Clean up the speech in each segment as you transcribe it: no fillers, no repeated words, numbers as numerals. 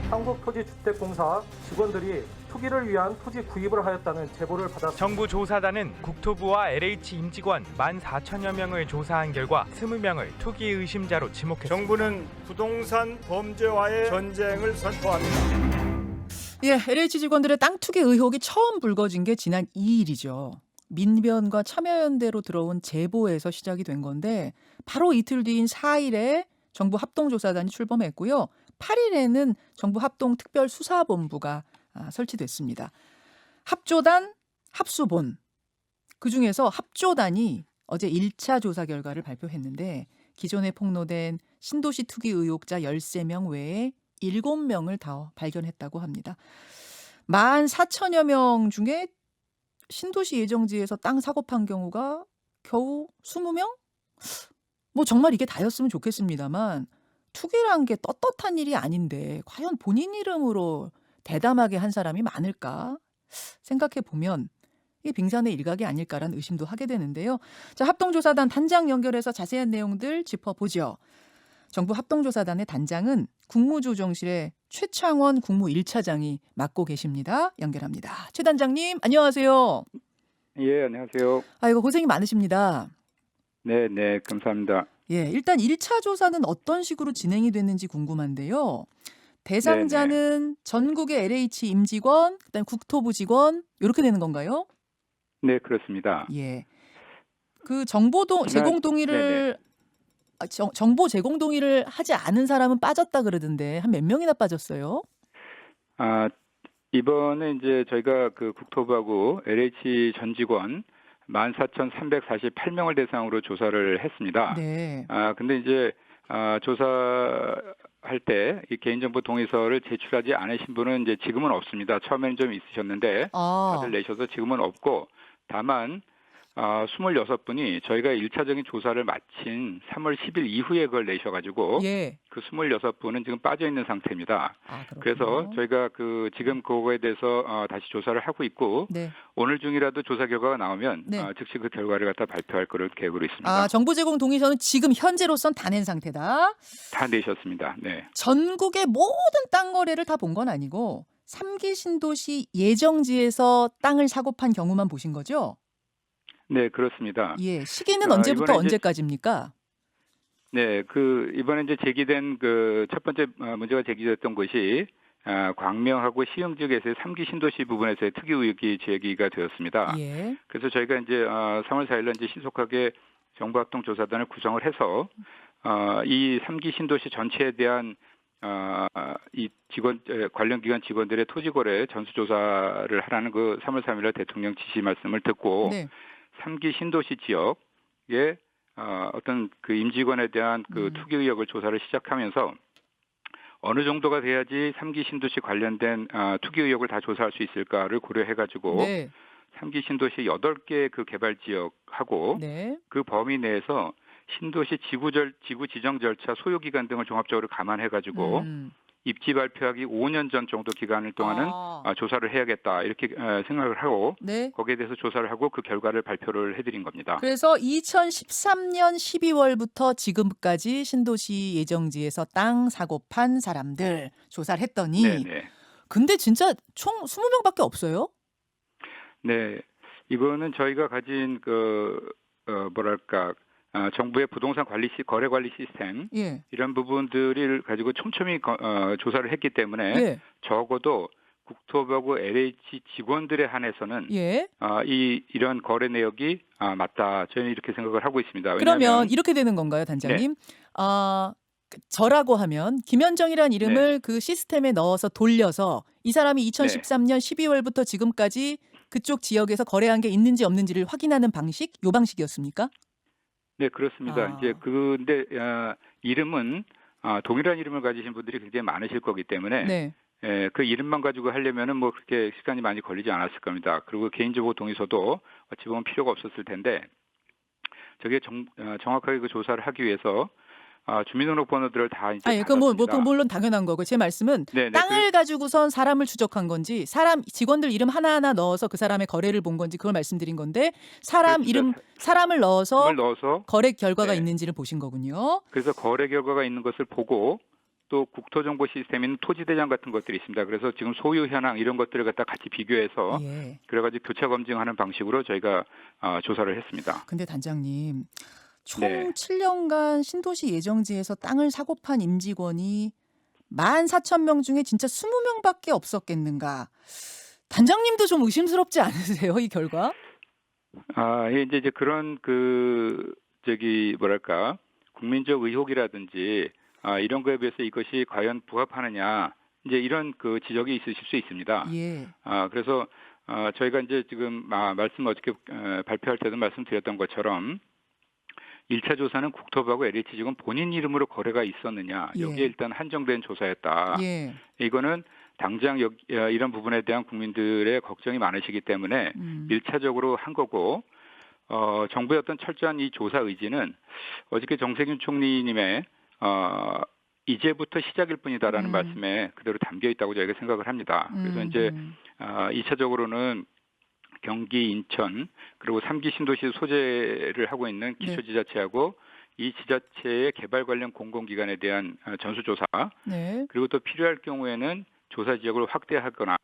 한국토지주택공사 직원들이 투기를 위한 토지 구입을 하였다는 제보를 받았습니다. 정부 조사단은 국토부와 LH 임직원 14,000여 명을 조사한 결과 20명을 투기 의심자로 지목했습니다. 정부는 부동산 범죄와의 전쟁을 선포합니다. 예, LH 직원들의 땅 투기 의혹이 처음 불거진 게 지난 2일이죠. 민변과 참여연대로 들어온 제보에서 시작이 된 건데 바로 이틀 뒤인 4일에 정부 합동조사단이 출범했고요. 8일에는 정부 합동특별수사본부가 설치됐습니다. 합조단, 합수본. 그중에서 합조단이 어제 1차 조사 결과를 발표했는데 기존에 폭로된 신도시 투기 의혹자 13명 외에 7명을 다 발견했다고 합니다. 14,000여 명 중에 신도시 예정지에서 땅 사고 판 경우가 겨우 20명? 뭐 정말 이게 다였으면 좋겠습니다만 투기란 게 떳떳한 일이 아닌데 과연 본인 이름으로 대담하게 한 사람이 많을까 생각해 보면 이게 빙산의 일각이 아닐까라는 의심도 하게 되는데요. 자, 합동조사단 단장 연결해서 자세한 내용들 짚어보죠. 정부 합동조사단의 단장은 국무조정실의 최창원 국무 1차장이 맡고 계십니다. 연결합니다. 최 단장님 안녕하세요. 예, 안녕하세요. 아이고 고생이 많으십니다. 네, 네, 감사합니다. 예, 일단 1차 조사는 어떤 식으로 진행이 됐는지 궁금한데요. 대상자는 전국의 LH 임직원, 그다음에 국토부 직원 이렇게 되는 건가요? 네, 그렇습니다. 예. 그 정보 제공 동의를 정보 제공 동의를 하지 않은 사람은 빠졌다 그러던데 한 몇 명이나 빠졌어요? 이번에 이제 저희가 그 국토부하고 LH 전 직원 14,348명을 대상으로 조사를 했습니다. 네. 근데 이제 조사할 때 이 개인정보 동의서를 제출하지 않으신 분은 이제 지금은 없습니다. 처음에는 좀 있으셨는데 다들 내셔서 지금은 없고 다만 26분이 저희가 1차적인 조사를 마친 3월 10일 이후에 그걸 내셔가지고 예. 그 26분은 지금 빠져 있는 상태입니다. 그렇군요. 그래서 저희가 그 지금 그거에 대해서 다시 조사를 하고 있고 네. 오늘 중이라도 조사 결과가 나오면 네. 즉시 그 결과를 갖다 발표할 거를 계획으로 있습니다. 정보 제공 동의서는 지금 현재로선 다 낸 상태다. 다 내셨습니다. 네. 전국의 모든 땅 거래를 다 본 건 아니고 3기 신도시 예정지에서 땅을 사고 판 경우만 보신 거죠? 네, 그렇습니다. 예, 시기는 언제부터 이번에 언제까지입니까? 네, 이번에 이제 제기된 그 첫 번째 문제가 제기됐던 것이 광명하고 시흥지역에서의 3기 신도시 부분에서의 특이 의혹이 제기가 되었습니다. 예. 그래서 저희가 이제 3월 4일날 이제 신속하게 정부합동조사단을 구성을 해서 이 3기 신도시 전체에 대한 이 관련 기관 직원들의 토지거래 전수조사를 하라는 그 3월 3일날 대통령 지시 말씀을 듣고 네. 3기 신도시 지역에 어떤 그 임직원에 대한 그 투기 의혹을 조사를 시작하면서 어느 정도가 돼야지 3기 신도시 관련된 투기 의혹을 다 조사할 수 있을까를 고려해가지고 네. 3기 신도시 8개 그 개발 지역하고 네. 그 범위 내에서 신도시 지구 지정 절차 소요 기간 등을 종합적으로 감안해가지고 입지 발표하기 5년 전 정도 기간을 동안은 조사를 해야겠다 이렇게 생각을 하고 네. 거기에 대해서 조사를 하고 그 결과를 발표를 해드린 겁니다. 그래서 2013년 12월부터 지금까지 신도시 예정지에서 땅 사고 판 사람들 조사를 했더니 네네. 근데 진짜 총 20명밖에 없어요? 네, 이거는 저희가 가진 정부의 부동산 거래 관리 시스템 예. 이런 부분들을 가지고 촘촘히 조사를 했기 때문에 예. 적어도 국토부하고 LH 직원들에 한해서는 예. 이런 거래 내역이 맞다. 저희는 이렇게 생각을 하고 있습니다. 그러면 이렇게 되는 건가요, 단장님? 저라고 하면 김현정이라는 이름을 그 시스템에 넣어서 돌려서 이 사람이 2013년 12월부터 지금까지 그쪽 지역에서 거래한 게 있는지 없는지를 확인하는 방식, 요 방식이었습니까? 네, 그렇습니다. 이제 근데 이름은 동일한 이름을 가지신 분들이 굉장히 많으실 거기 때문에 네. 그 이름만 가지고 하려면은 뭐 그렇게 시간이 많이 걸리지 않았을 겁니다. 그리고 개인정보 동의서도 어찌 보면 필요가 없었을 텐데 저게 정확하게 그 조사를 하기 위해서 주민등록번호들을 다 이제 받았습니다. 물론 당연한 거고 제 말씀은 땅을 가지고선 사람을 추적한 건지 직원들 이름 하나하나 넣어서 그 사람의 거래를 본 건지 그걸 말씀드린 건데 사람을 넣어서 거래 결과가 있는지를 보신 거군요. 그래서 거래 결과가 있는 것을 보고 또 국토정보 시스템인 토지대장 같은 것들이 있습니다. 그래서 지금 소유 현황 이런 것들을 갖다 같이 비교해서 예. 그래가지고 교차 검증하는 방식으로 저희가 조사를 했습니다. 근데 단장님, 총 네. 7년간 신도시 예정지에서 땅을 사고 판 임직원이 14,000명 중에 진짜 20명밖에 없었겠는가? 단장님도 좀 의심스럽지 않으세요, 이 결과? 이제 그런 뭐랄까 국민적 의혹이라든지 이런 거에 비해서 이것이 과연 부합하느냐 이제 이런 그 지적이 있으실 수 있습니다. 예. 그래서 저희가 이제 지금 말씀 어저께 발표할 때도 말씀드렸던 것처럼 1차 조사는 국토부하고 LH지구는 본인 이름으로 거래가 있었느냐 여기에 예. 일단 한정된 조사였다. 예. 이거는 당장 이런 부분에 대한 국민들의 걱정이 많으시기 때문에 1차적으로 한 거고 정부의 어떤 철저한 이 조사 의지는 어저께 정세균 총리님의 이제부터 시작일 뿐이다라는 말씀에 그대로 담겨 있다고 저희가 생각을 합니다. 그래서 이제 2차적으로는 경기, 인천 그리고 3기 신도시 소재를 하고 있는 기초지자체하고 이 지자체의 개발 관련 공공기관에 대한 전수조사 네. 그리고 또 필요할 경우에는 조사 지역을 확대하거나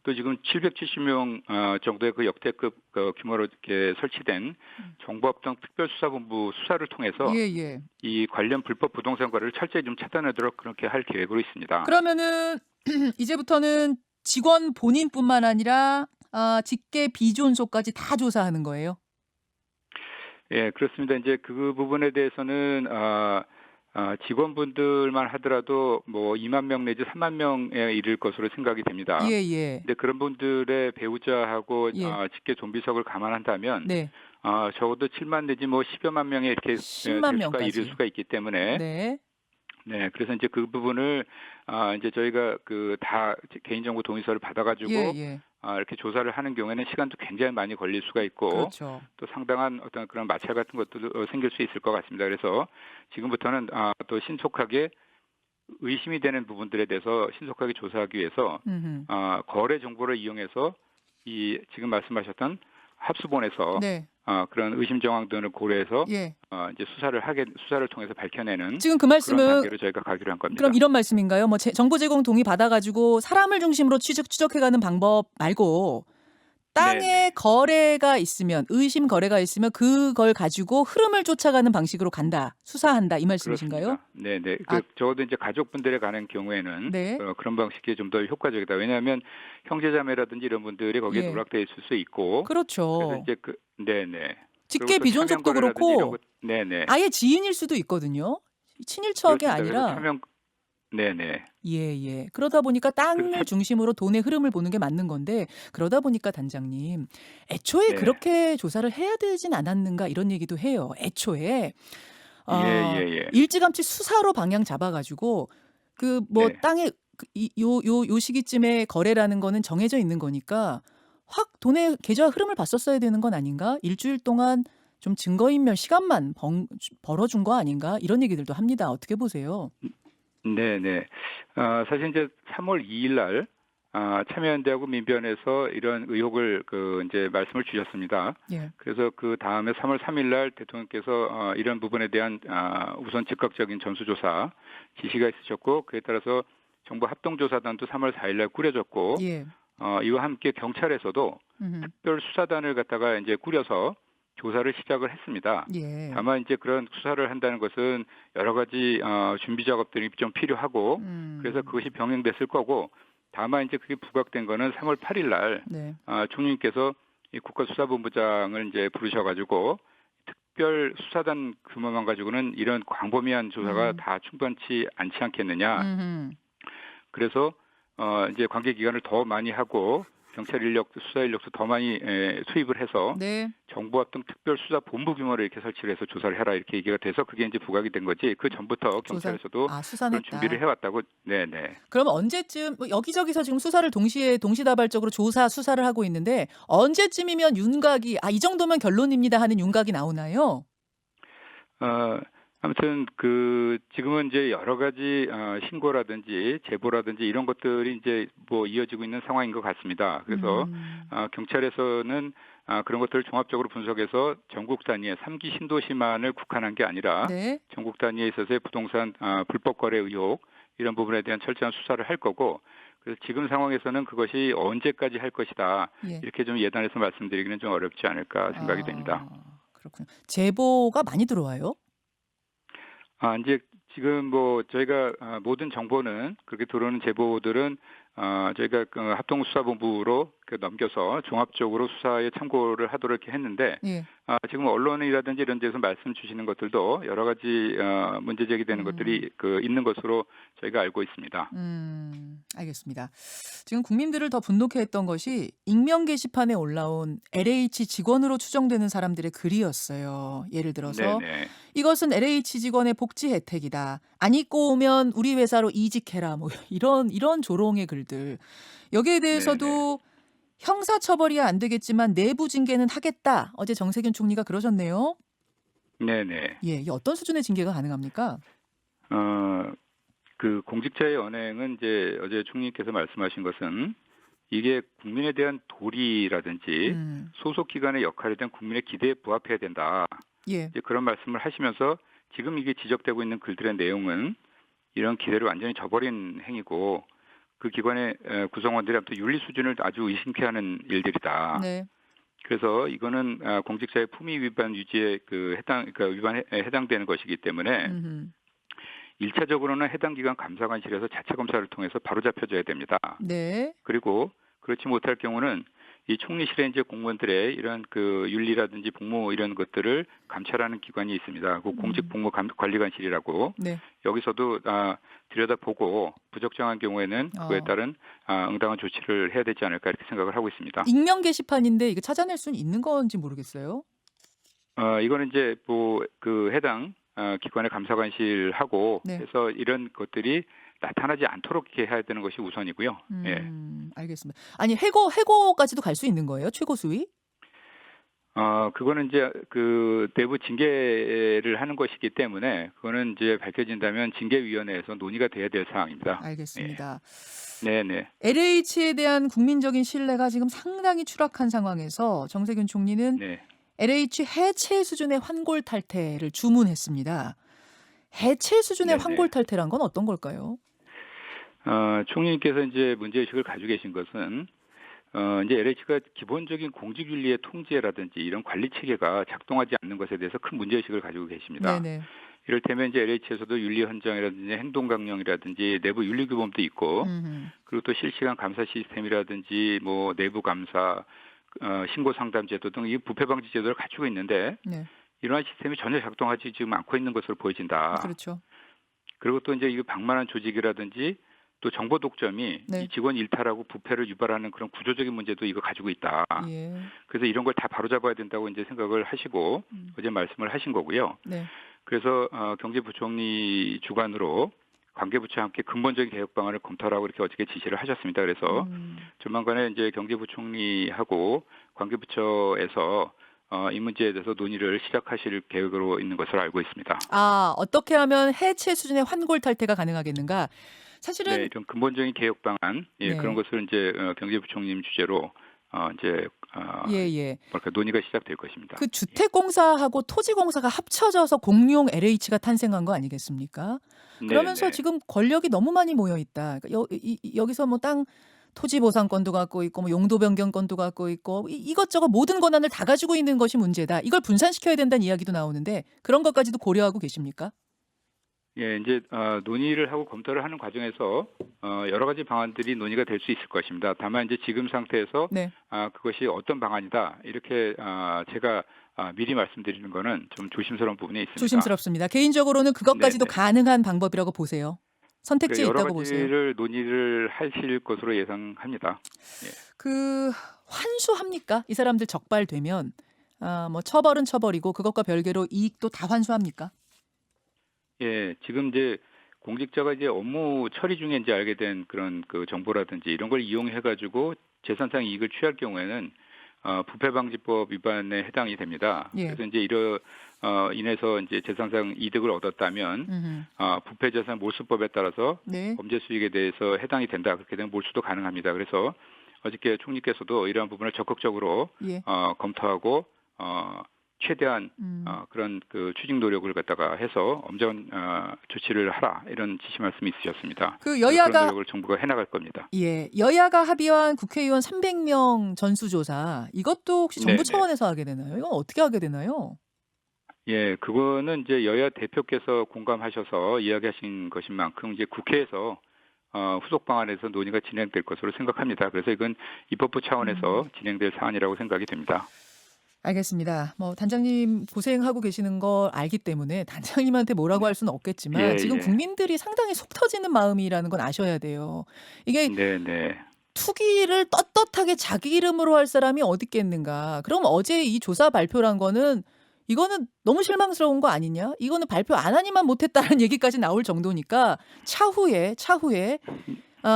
또 지금 770명 정도의 그 역대급 규모로 이렇게 설치된 정보합동 특별수사본부 수사를 통해서 예. 이 관련 불법 부동산 거래를 철저히 좀 차단하도록 그렇게 할 계획으로 있습니다. 그러면은 이제부터는 직원 본인뿐만 아니라 직계 비존속까지 다 조사하는 거예요? 예, 그렇습니다. 이제 그 부분에 대해서는 직원분들만 하더라도 뭐 2만 명 내지 3만 명에 이를 것으로 생각이 됩니다. 예. 근데 그런 분들의 배우자하고 예. 직계 좀비석을 감안한다면 네. 적어도 7만 내지 뭐 10여만 명에 이렇게 10만 명까지 이를 수가 있기 때문에 네. 네, 그래서 이제 그 부분을 이제 저희가 다 개인정보 동의서를 받아가지고 예. 이렇게 조사를 하는 경우에는 시간도 굉장히 많이 걸릴 수가 있고 그렇죠. 또 상당한 어떤 그런 마찰 같은 것도 생길 수 있을 것 같습니다. 그래서 지금부터는 또 신속하게 의심이 되는 부분들에 대해서 신속하게 조사하기 위해서 거래 정보를 이용해서 이 지금 말씀하셨던 합수본에서 네. 그런 의심 정황 등을 고려해서 예. 이제 수사를 통해서 밝혀내는 지금 그 그런 말씀은 단계로 저희가 가기로 한 겁니다. 그럼 이런 말씀인가요? 뭐 정보 제공 동의 받아가지고 사람을 중심으로 추적해가는 방법 말고 땅에 네네. 거래가 있으면 의심 거래가 있으면 그걸 가지고 흐름을 쫓아가는 방식으로 수사한다 이 말씀이신가요? 네네. 아. 적어도 이제 가족분들에 관한 경우에는 네. 그런 방식이 좀 더 효과적이다. 왜냐하면 형제자매라든지 이런 분들이 거기에 예. 누락돼 있을 수 있고. 그렇죠. 그래서 이제 네네. 직계 그리고 또 비존속도 차명 거래라든지 이런 그렇고 것, 네네. 아예 지인일 수도 있거든요. 친일척이 그렇습니다. 그래서 아니라 네네. 예. 그러다 보니까 땅을 중심으로 돈의 흐름을 보는 게 맞는 건데 그러다 보니까 단장님 애초에 네. 그렇게 조사를 해야 되진 않았는가 이런 얘기도 해요. 애초에 예. 일찌감치 수사로 방향 잡아가지고 네. 땅에 요 시기쯤에 거래라는 거는 정해져 있는 거니까 확 돈의 계좌 흐름을 봤었어야 되는 건 아닌가? 일주일 동안 좀 증거인멸 시간만 벌어준 거 아닌가? 이런 얘기들도 합니다. 어떻게 보세요? 네네. 사실 이제 3월 2일 날 참여연대하고 민변에서 이런 의혹을 이제 말씀을 주셨습니다. 예. 그래서 그 다음에 3월 3일 날 대통령께서 이런 부분에 대한 우선 즉각적인 전수조사 지시가 있으셨고 그에 따라서 정부 합동조사단도 3월 4일 날 꾸려졌고 예. 이와 함께 경찰에서도 특별 수사단을 갖다가 이제 꾸려서 조사를 시작을 했습니다. 예. 다만 이제 그런 수사를 한다는 것은 여러 가지 준비 작업들이 좀 필요하고 그래서 그것이 병행됐을 거고 다만 이제 그게 부각된 거는 3월 8일 날 네. 총리님께서 이 국가수사본부장을 이제 부르셔가지고 특별 수사단 규모만 가지고는 이런 광범위한 조사가 다 충분치 않지 않겠느냐. 그래서 이제 관계 기관을 더 많이 하고 경찰 인력, 수사 인력도 더 많이 투입을 해서 네. 정보합동 특별수사본부 규모를 이렇게 설치를 해서 조사를 해라 이렇게 얘기가 돼서 그게 이제 부각이 된 거지. 그 전부터 경찰에서도 수사는 그런 했다. 준비를 해왔다고. 네네. 그럼 언제쯤 여기저기서 지금 수사를 동시다발적으로 수사를 하고 있는데 언제쯤이면 윤곽이 이 정도면 결론입니다 하는 윤곽이 나오나요? 아무튼 지금은 이제 여러 가지 신고라든지 제보라든지 이런 것들이 이제 뭐 이어지고 있는 상황인 것 같습니다. 그래서 경찰에서는 그런 것들을 종합적으로 분석해서 전국 단위의 3기 신도시만을 국한한 게 아니라 네. 전국 단위에 있어서의 부동산 불법 거래 의혹 이런 부분에 대한 철저한 수사를 할 거고 그래서 지금 상황에서는 그것이 언제까지 할 것이다 예. 이렇게 좀 예단해서 말씀드리기는 좀 어렵지 않을까 생각이 됩니다. 그렇군요. 제보가 많이 들어와요? 이제 지금 뭐 저희가 모든 정보는 그렇게 들어오는 제보들은 저희가 그 합동수사본부로 넘겨서 종합적으로 수사에 참고를 하도록 이렇게 했는데 예. 지금 언론이라든지 이런 데서 말씀 주시는 것들도 여러 가지 문제 제기되는 것들이 있는 것으로 저희가 알고 있습니다. 알겠습니다. 지금 국민들을 더 분노케 했던 것이 익명 게시판에 올라온 LH 직원으로 추정되는 사람들의 글이었어요. 예를 들어서 네네. 이것은 LH 직원의 복지 혜택이다. 안 입고 오면 우리 회사로 이직해라. 뭐 이런 조롱의 글들. 여기에 대해서도 형사처벌이 안 되겠지만 내부 징계는 하겠다. 어제 정세균 총리가 그러셨네요. 네네. 예, 이게 어떤 수준의 징계가 가능합니까? 그 공직자의 언행은 이제 어제 총리께서 말씀하신 것은 이게 국민에 대한 도리라든지 소속 기관의 역할에 대한 국민의 기대에 부합해야 된다. 예. 이제 그런 말씀을 하시면서 지금 이게 지적되고 있는 글들의 내용은 이런 기대를 완전히 저버린 행위고 그 기관의 구성원들이 아무튼 윤리 수준을 아주 의심케 하는 일들이다. 네. 그래서 이거는 공직자의 품위 위반 유지에 위반에 해당되는 것이기 때문에 1차적으로는 해당 기관 감사관실에서 자체 검사를 통해서 바로잡혀져야 됩니다. 네. 그리고 그렇지 못할 경우는 이 총리실에 이제 공무원들의 이런 그 윤리라든지 복무 이런 것들을 감찰하는 기관이 있습니다. 그 공직복무관리관실이라고 네. 여기서도 들여다보고 부적정한 경우에는 그거에 따른 응당한 조치를 해야 되지 않을까 이렇게 생각을 하고 있습니다. 익명 게시판인데 이거 찾아낼 수는 있는 건지 모르겠어요. 이거는 이제 뭐 그 해당 기관의 감사관실하고 네. 해서 이런 것들이 나타나지 않도록 이렇게 해야 되는 것이 우선이고요. 예. 알겠습니다. 아니 해고까지도 갈 수 있는 거예요? 최고 수위? 그거는 이제 그 내부 징계를 하는 것이기 때문에 그거는 이제 밝혀진다면 징계위원회에서 논의가 돼야 될 사항입니다. 알겠습니다. 예. 네네. LH에 대한 국민적인 신뢰가 지금 상당히 추락한 상황에서 정세균 총리는 네. LH 해체 수준의 환골 탈퇴를 주문했습니다. 해체 수준의 네네. 환골 탈퇴란 건 어떤 걸까요? 총리님께서 이제 문제의식을 가지고 계신 것은 이제 LH가 기본적인 공직 윤리의 통제라든지 이런 관리 체계가 작동하지 않는 것에 대해서 큰 문제의식을 가지고 계십니다. 네네. 이를테면 이제 LH에서도 윤리 헌정이라든지 행동 강령이라든지 내부 윤리 규범도 있고 그리고 또 실시간 감사 시스템이라든지 뭐 내부 감사 신고 상담 제도 등 이 부패 방지 제도를 갖추고 있는데 네. 이러한 시스템이 전혀 작동하지 지금 않고 있는 것으로 보여진다. 그렇죠. 그리고 또 이제 이 방만한 조직이라든지 또 정보 독점이 네. 이 직원 일탈하고 부패를 유발하는 그런 구조적인 문제도 이거 가지고 있다. 예. 그래서 이런 걸 다 바로잡아야 된다고 이제 생각을 하시고 어제 말씀을 하신 거고요. 네. 그래서 경제부총리 주관으로 관계부처와 함께 근본적인 개혁 방안을 검토하라고 이렇게 어저께 지시를 하셨습니다. 그래서 조만간에 이제 경제부총리하고 관계부처에서 이 문제에 대해서 논의를 시작하실 계획으로 있는 것으로 알고 있습니다. 어떻게 하면 해체 수준의 환골 탈퇴가 가능하겠는가? 사실은 네, 좀 근본적인 개혁 방안 네. 그런 것을 이제 경제부총리 주제로 이제 뭐랄까 논의가 시작될 것입니다. 그 주택공사하고 토지공사가 합쳐져서 공룡 LH가 탄생한 거 아니겠습니까? 그러면서 네. 지금 권력이 너무 많이 모여 있다. 그러니까 여기서 뭐 땅 토지 보상권도 갖고 있고 뭐 용도 변경권도 갖고 있고 이것저것 모든 권한을 다 가지고 있는 것이 문제다. 이걸 분산시켜야 된다는 이야기도 나오는데 그런 것까지도 고려하고 계십니까? 예, 이제 논의를 하고 검토를 하는 과정에서 여러 가지 방안들이 논의가 될 수 있을 것입니다. 다만 이제 지금 상태에서 네. 그것이 어떤 방안이다 이렇게 제가 미리 말씀드리는 거는 좀 조심스러운 부분이 있습니다. 조심스럽습니다. 개인적으로는 그것까지도 네네. 가능한 방법이라고 보세요. 선택지에 여러 있다고 보세요. 가지를 논의를 하실 것으로 예상합니다. 그 환수합니까? 이 사람들 적발되면 뭐 처벌은 처벌이고 그것과 별개로 이익도 다 환수합니까? 예, 지금 이제 공직자가 이제 업무 처리 중에 이제 알게 된 그런 그 정보라든지 이런 걸 이용해 가지고 재산상 이익을 취할 경우에는 부패방지법 위반에 해당이 됩니다. 예. 그래서 이제 인해서 이제 재산상 이득을 얻었다면 부패재산 몰수법에 따라서 네. 범죄 수익에 대해서 해당이 된다. 그렇게 되면 몰수도 가능합니다. 그래서 어저께 총리께서도 이러한 부분을 적극적으로 예. 검토하고 최대한 그런 그 추징 노력을 갖다가 해서 엄정한 조치를 하라 이런 지시 말씀이 있으셨습니다. 그 그런 여야가 노력을 정부가 해나갈 겁니다. 예, 여야가 합의한 국회의원 300명 전수조사 이것도 혹시 정부 네네. 차원에서 하게 되나요? 이건 어떻게 하게 되나요? 예, 그거는 이제 여야 대표께서 공감하셔서 이야기하신 것인 만큼 이제 국회에서 후속 방안에서 논의가 진행될 것으로 생각합니다. 그래서 이건 입법부 차원에서 진행될 사안이라고 생각이 됩니다. 알겠습니다. 뭐 단장님 고생하고 계시는 걸 알기 때문에 단장님한테 뭐라고 할 수는 없겠지만 예, 지금 예. 국민들이 상당히 속 터지는 마음이라는 건 아셔야 돼요. 이게 네. 투기를 떳떳하게 자기 이름으로 할 사람이 어디 있겠는가. 그럼 어제 이 조사 발표란 거는 이거는 너무 실망스러운 거 아니냐? 이거는 발표 안 하니만 못했다는 얘기까지 나올 정도니까 차후에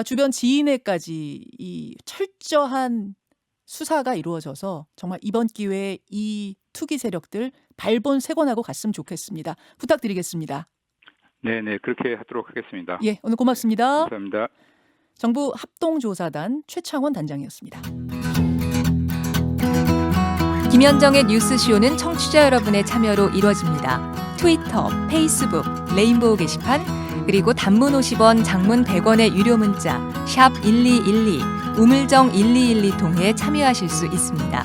주변 지인에까지 이 철저한 수사가 이루어져서 정말 이번 기회에 이 투기 세력들 발본색원하고 갔으면 좋겠습니다. 부탁드리겠습니다. 네, 그렇게 하도록 하겠습니다. 예, 오늘 고맙습니다. 감사합니다. 정부 합동조사단 최창원 단장이었습니다. 김현정의 뉴스쇼는 청취자 여러분의 참여로 이루어집니다. 트위터, 페이스북, 레인보우 게시판, 그리고 단문 50원, 장문 100원의 유료 문자 샵 1212, 우물정 1212 통해 참여하실 수 있습니다.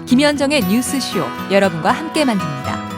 김현정의 뉴스쇼 여러분과 함께 만듭니다.